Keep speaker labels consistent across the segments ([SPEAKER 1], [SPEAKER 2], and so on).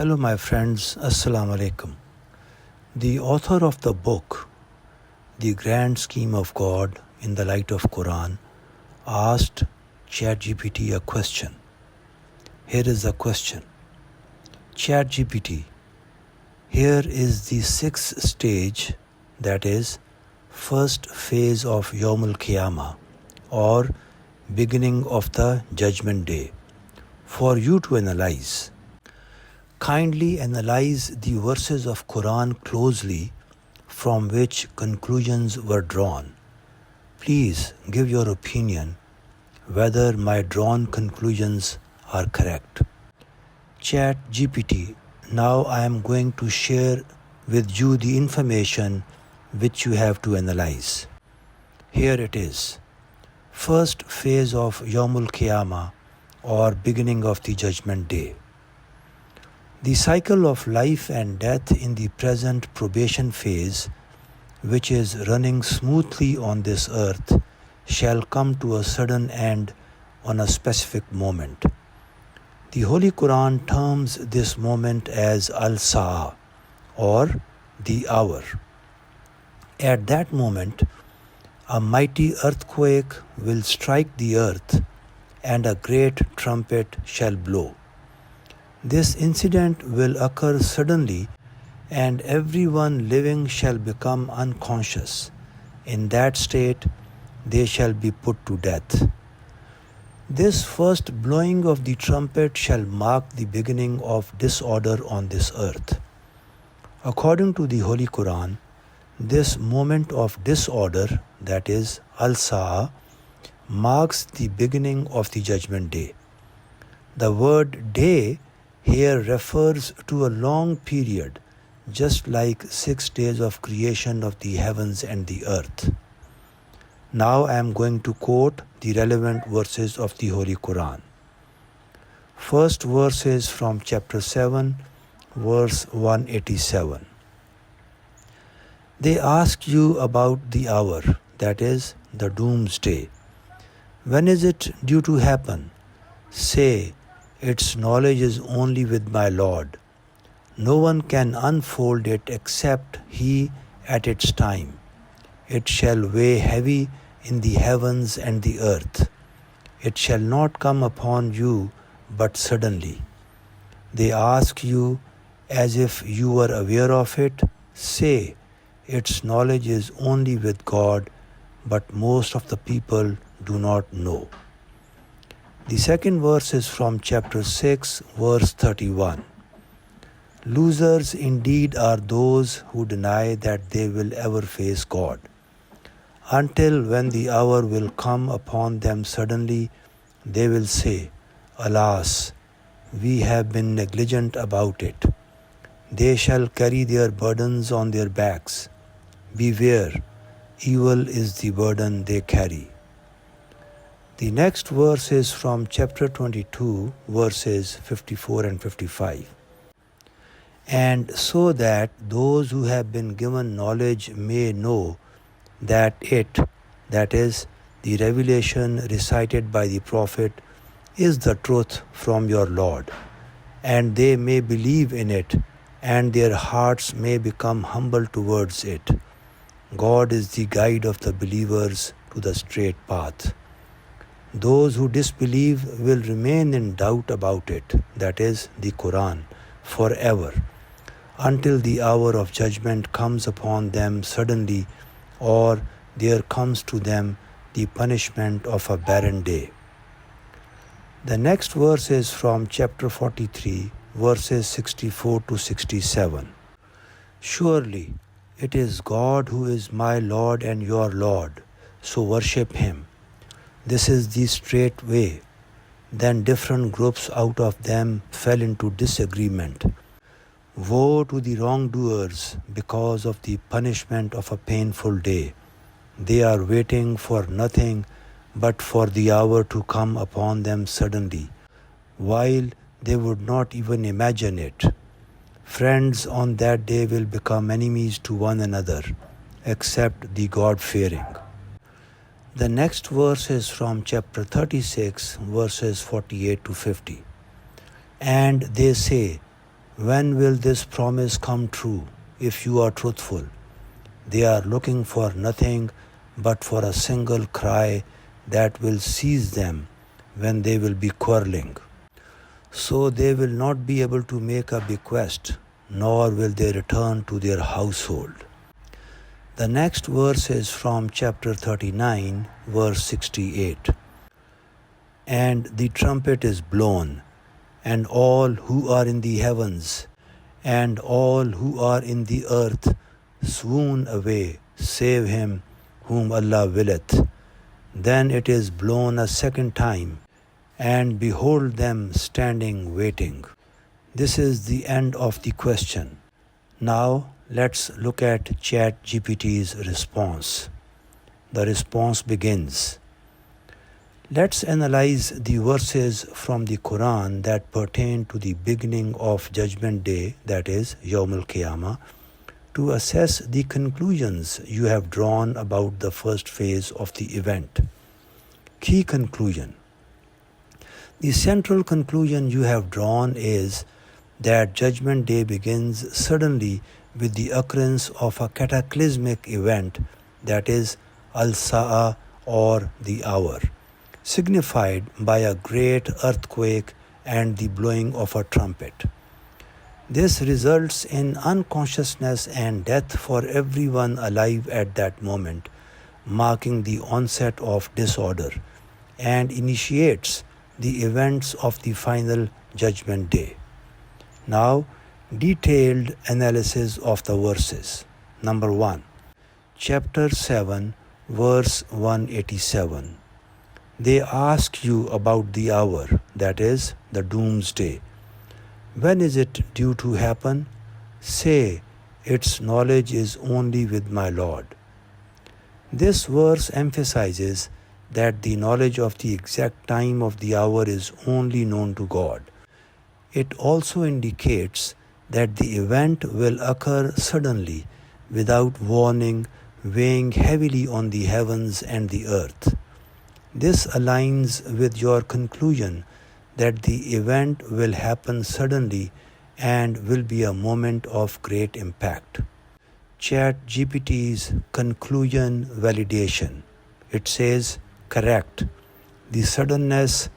[SPEAKER 1] Hello, my friends. Assalamu alaikum. The author of the book, The Grand Scheme of God in the Light of Quran, asked ChatGPT a question. Here is the question. ChatGPT, here is the sixth stage, that is, first phase of Yawmul Qiyamah, or beginning of the Judgment Day, for you to analyze. Kindly analyze the verses of Quran closely from which conclusions were drawn. Please give your opinion whether my drawn conclusions are correct. ChatGPT, now I am going to share with you the information which you have to analyze. Here it is. First phase of Yawmul Qiyamah, or beginning of the Judgment Day. The cycle of life and death in the present probation phase, which is running smoothly on this earth, shall come to a sudden end on a specific moment. The Holy Quran terms this moment as Al-Sa'a, or the hour. At that moment, a mighty earthquake will strike the earth, and a great trumpet shall blow. This incident will occur suddenly, and everyone living shall become unconscious. In that state, they shall be put to death. This first blowing of the trumpet shall mark the beginning of disorder on this earth. According to the Holy Quran, this moment of disorder, that is, Al-Sa'a, marks the beginning of the Judgment Day. The word day here refers to a long period, just like 6 days of creation of the heavens and the earth. Now I am going to quote the relevant verses of the Holy Quran. First verse is from chapter 7, verse 187. They ask you about the hour, that is, the doomsday. When is it due to happen? Say, its knowledge is only with my Lord. No one can unfold it except He at its time. It shall weigh heavy in the heavens and the earth. It shall not come upon you but suddenly. They ask you as if you were aware of it. Say, its knowledge is only with God, but most of the people do not know. The second verse is from chapter 6, verse 31. Losers indeed are those who deny that they will ever face God, until when the hour will come upon them suddenly, they will say, Alas, we have been negligent about it. They shall carry their burdens on their backs. Beware, evil is the burden they carry. The next verse is from chapter 22, verses 54 and 55. And so that those who have been given knowledge may know that it, that is, the revelation recited by the Prophet, is the truth from your Lord, and they may believe in it, and their hearts may become humble towards it. God is the guide of the believers to the straight path. Those who disbelieve will remain in doubt about it, that is, the Quran, forever, until the hour of judgment comes upon them suddenly, or there comes to them the punishment of a barren day. The next verse is from chapter 43, verses 64 to 67. Surely it is God who is my Lord and your Lord, so worship Him. This is the straight way. Then different groups out of them fell into disagreement. Woe to the wrongdoers because of the punishment of a painful day. They are waiting for nothing but for the hour to come upon them suddenly, while they would not even imagine it. Friends on that day will become enemies to one another, except the God-fearing. The next verse is from chapter 36, verses 48 to 50. And they say, When will this promise come true if you are truthful? They are looking for nothing but for a single cry that will seize them when they will be quarreling. So they will not be able to make a bequest, nor will they return to their household. The next verse is from chapter 39, verse 68. And the trumpet is blown, and all who are in the heavens and all who are in the earth swoon away, save him whom Allah willeth. Then it is blown a second time, and behold them standing waiting. This is the end of the question. Now let's look at ChatGPT's response. The response begins. Let's analyze the verses from the Quran that pertain to the beginning of Judgment Day, that is, Yawm al-Qiyamah, to assess the conclusions you have drawn about the first phase of the event. Key conclusion. The central conclusion you have drawn is that Judgment Day begins suddenly with the occurrence of a cataclysmic event, that is, al-Sa'a, or the hour, signified by a great earthquake and the blowing of a trumpet. This results in unconsciousness and death for everyone alive at that moment, marking the onset of disorder, and initiates the events of the final Judgment Day. Now, detailed analysis of the verses. Number 1. Chapter 7, verse 187. They ask you about the hour, that is, the doomsday. When is it due to happen? Say, its knowledge is only with my Lord. This verse emphasizes that the knowledge of the exact time of the hour is only known to God. It also indicates that the event will occur suddenly, without warning, weighing heavily on the heavens and the earth. This aligns with your conclusion that the event will happen suddenly and will be a moment of great impact. ChatGPT's conclusion validation. It says, correct. The suddenness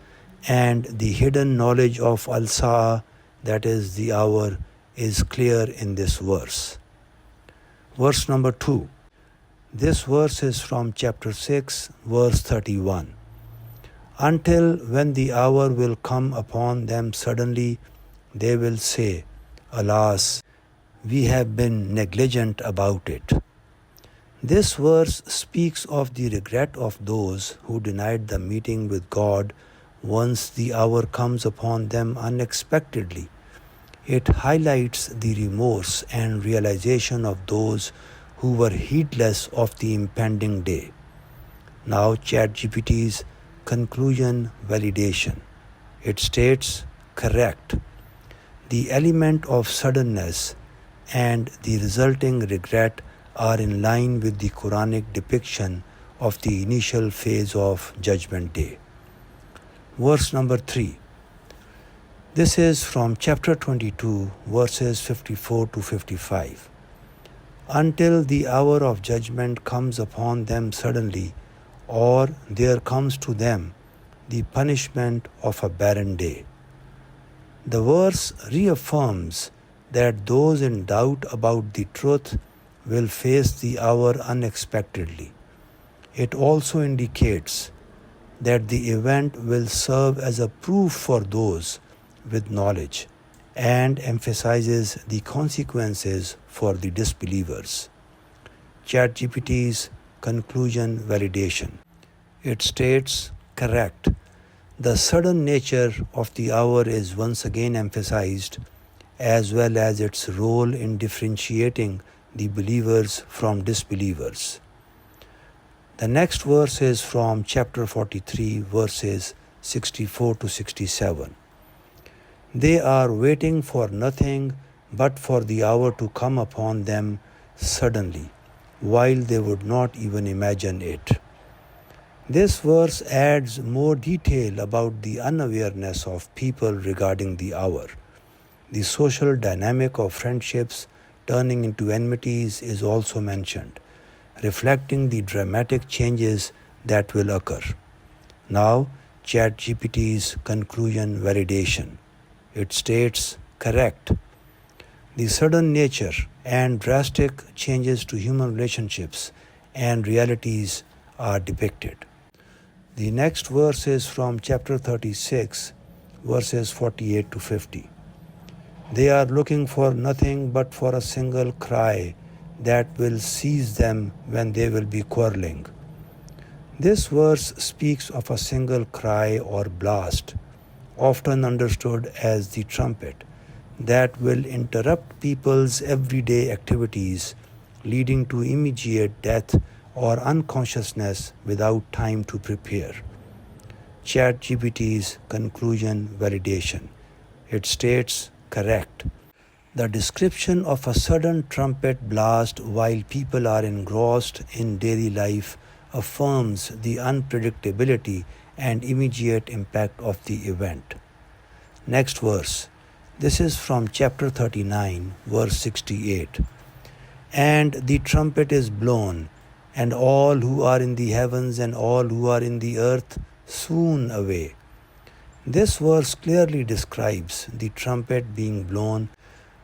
[SPEAKER 1] and the hidden knowledge of al-Sa'a, that is the hour, is clear in this verse. Verse number 2. This verse is from chapter 6, verse 31. Until when the hour will come upon them suddenly, they will say, alas, we have been negligent about it. This verse speaks of the regret of those who denied the meeting with God once the hour comes upon them unexpectedly. It highlights the remorse and realization of those who were heedless of the impending day. Now ChatGPT's conclusion validation. It states, correct. The element of suddenness and the resulting regret are in line with the Quranic depiction of the initial phase of Judgment Day. Verse number 3. This is from chapter 22, verses 54 to 55. Until the hour of judgment comes upon them suddenly, or there comes to them the punishment of a barren day. The verse reaffirms that those in doubt about the truth will face the hour unexpectedly. It also indicates that the event will serve as a proof for those with knowledge and emphasizes the consequences for the disbelievers. ChatGPT's conclusion validation. It states, correct. The sudden nature of the hour is once again emphasized, as well as its role in differentiating the believers from disbelievers. The next verse is from chapter 43, verses 64 to 67. They are waiting for nothing but for the hour to come upon them suddenly, while they would not even imagine it. This verse adds more detail about the unawareness of people regarding the hour. The social dynamic of friendships turning into enmities is also mentioned, reflecting the dramatic changes that will occur. Now, ChatGPT's conclusion validation. It states correct. The sudden nature and drastic changes to human relationships and realities are depicted. The next verse is from chapter 36, verses 48 to 50. They are looking for nothing but for a single cry that will seize them when they will be quarreling. This verse speaks of a single cry or blast, often understood as the trumpet, that will interrupt people's everyday activities, leading to immediate death or unconsciousness without time to prepare. ChatGPT's conclusion validation. It states correct. The description of a sudden trumpet blast while people are engrossed in daily life affirms the unpredictability and immediate impact of the event. Next verse. This is from chapter 39, verse 68. And the trumpet is blown, and all who are in the heavens and all who are in the earth swoon away. This verse clearly describes the trumpet being blown,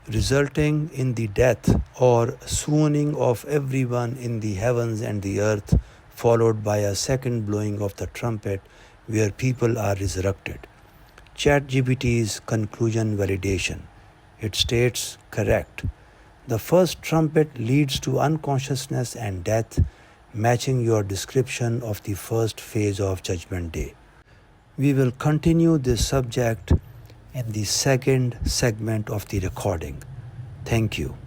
[SPEAKER 1] resulting in the death or swooning of everyone in the heavens and the earth, followed by a second blowing of the trumpet where people are resurrected. ChatGPT's conclusion validation. It states correct. The first trumpet leads to unconsciousness and death, matching your description of the first phase of Judgment Day. We will continue this subject in the second segment of the recording. Thank you.